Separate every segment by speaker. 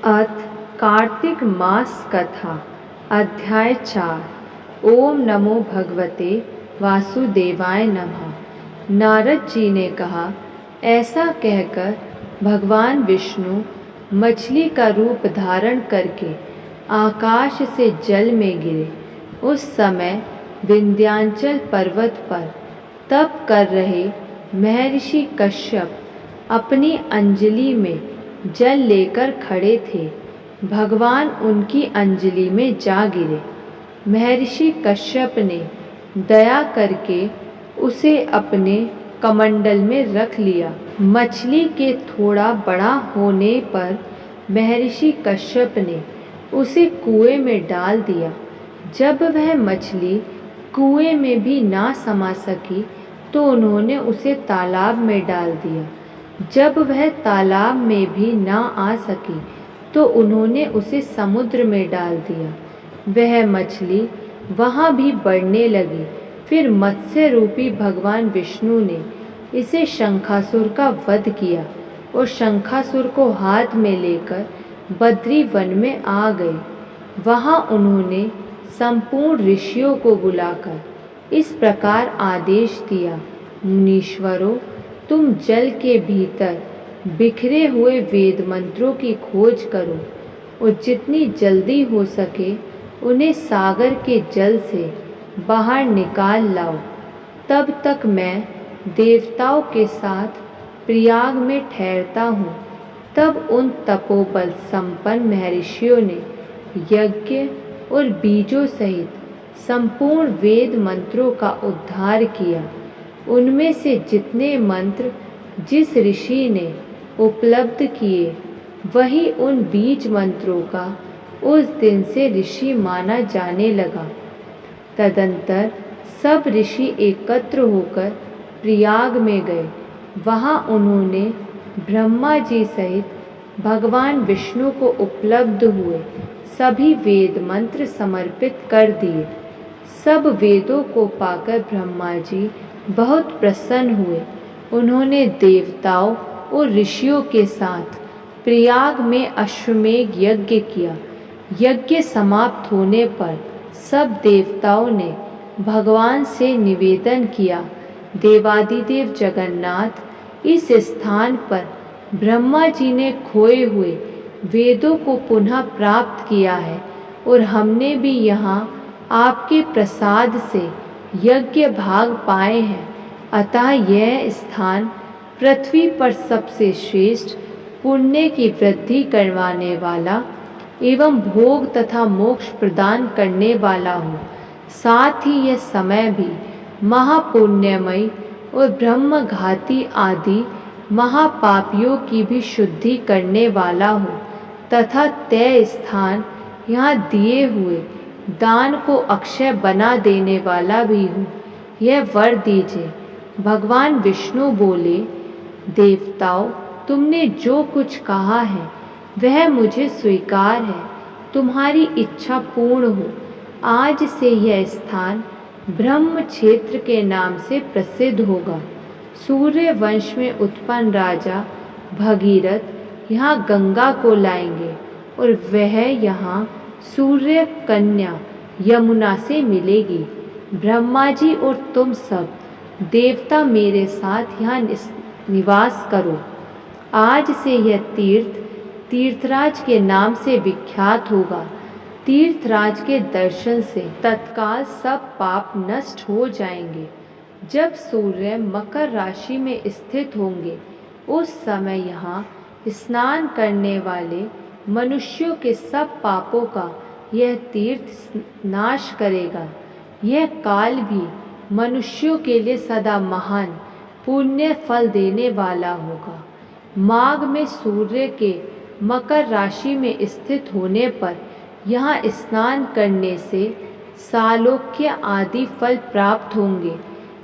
Speaker 1: अथ कार्तिक मास कथा अध्याय 4। ओम नमो भगवते वासुदेवाय नमः। नारद जी ने कहा, ऐसा कहकर भगवान विष्णु मछली का रूप धारण करके आकाश से जल में गिरे। उस समय विंध्याचल पर्वत पर तप कर रहे महर्षि कश्यप अपनी अंजलि में जल लेकर खड़े थे। भगवान उनकी अंजलि में जा गिरे। महर्षि कश्यप ने दया करके उसे अपने कमंडल में रख लिया। मछली के थोड़ा बड़ा होने पर महर्षि कश्यप ने उसे कुएं में डाल दिया। जब वह मछली कुएं में भी ना समा सकी तो उन्होंने उसे तालाब में डाल दिया। जब वह तालाब में भी ना आ सकी तो उन्होंने उसे समुद्र में डाल दिया। वह मछली वहाँ भी बढ़ने लगी। फिर मत्स्य रूपी भगवान विष्णु ने इसे शंखासुर का वध किया और शंखासुर को हाथ में लेकर बद्री वन में आ गए। वहाँ उन्होंने संपूर्ण ऋषियों को बुलाकर इस प्रकार आदेश दिया, मुनीश्वरों, तुम जल के भीतर बिखरे हुए वेद मंत्रों की खोज करो और जितनी जल्दी हो सके उन्हें सागर के जल से बाहर निकाल लाओ। तब तक मैं देवताओं के साथ प्रयाग में ठहरता हूँ। तब उन तपोबल संपन्न महर्षियों ने यज्ञ और बीजों सहित संपूर्ण वेद मंत्रों का उद्धार किया। उनमें से जितने मंत्र जिस ऋषि ने उपलब्ध किए, वही उन बीज मंत्रों का उस दिन से ऋषि माना जाने लगा। तदंतर सब ऋषि एकत्र होकर प्रयाग में गए। वहाँ उन्होंने ब्रह्मा जी सहित भगवान विष्णु को उपलब्ध हुए सभी वेद मंत्र समर्पित कर दिए। सब वेदों को पाकर ब्रह्मा जी बहुत प्रसन्न हुए। उन्होंने देवताओं और ऋषियों के साथ प्रयाग में अश्वमेध यज्ञ किया। यज्ञ समाप्त होने पर सब देवताओं ने भगवान से निवेदन किया, देवादिदेव जगन्नाथ, इस स्थान पर ब्रह्मा जी ने खोए हुए वेदों को पुनः प्राप्त किया है और हमने भी यहाँ आपके प्रसाद से यज्ञ भाग पाए हैं। अतः यह स्थान पृथ्वी पर सबसे श्रेष्ठ पुण्य की वृद्धि करवाने वाला एवं भोग तथा मोक्ष प्रदान करने वाला हो। साथ ही यह समय भी महापुण्यमयी और ब्रह्मघाती आदि महापापियों की भी शुद्धि करने वाला हो तथा तय स्थान यहाँ दिए हुए दान को अक्षय बना देने वाला भी हो। यह वर दीजिए। भगवान विष्णु बोले, देवताओं, तुमने जो कुछ कहा है वह मुझे स्वीकार है। तुम्हारी इच्छा पूर्ण हो। आज से यह स्थान ब्रह्म क्षेत्र के नाम से प्रसिद्ध होगा। सूर्य वंश में उत्पन्न राजा भगीरथ यहाँ गंगा को लाएंगे और वह यहाँ सूर्य कन्या यमुना से मिलेगी। ब्रह्मा जी और तुम सब देवता मेरे साथ यहाँ निवास करो। आज से यह तीर्थ तीर्थराज के नाम से विख्यात होगा। तीर्थराज के दर्शन से तत्काल सब पाप नष्ट हो जाएंगे। जब सूर्य मकर राशि में स्थित होंगे उस समय यहाँ स्नान करने वाले मनुष्यों के सब पापों का यह तीर्थ नाश करेगा। यह काल भी मनुष्यों के लिए सदा महान पुण्य फल देने वाला होगा। माघ में सूर्य के मकर राशि में स्थित होने पर यहाँ स्नान करने से सालोक्य आदि फल प्राप्त होंगे।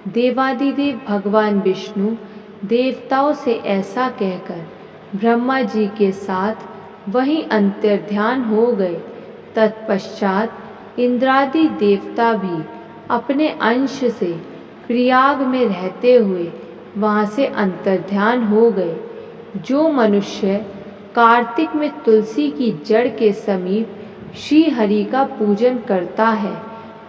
Speaker 1: देवादिदेव भगवान विष्णु देवताओं से ऐसा कहकर ब्रह्मा जी के साथ वहीं अंतर्ध्यान हो गए। तत्पश्चात इंद्रादि देवता भी अपने अंश से प्रयाग में रहते हुए वहाँ से अंतर्ध्यान हो गए। जो मनुष्य कार्तिक में तुलसी की जड़ के समीप श्री हरि का पूजन करता है,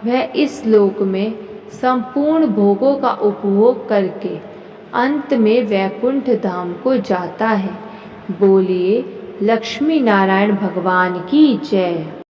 Speaker 1: वह इस लोक में संपूर्ण भोगों का उपभोग करके अंत में वैकुंठ धाम को जाता है। बोलिए लक्ष्मी नारायण भगवान की जय।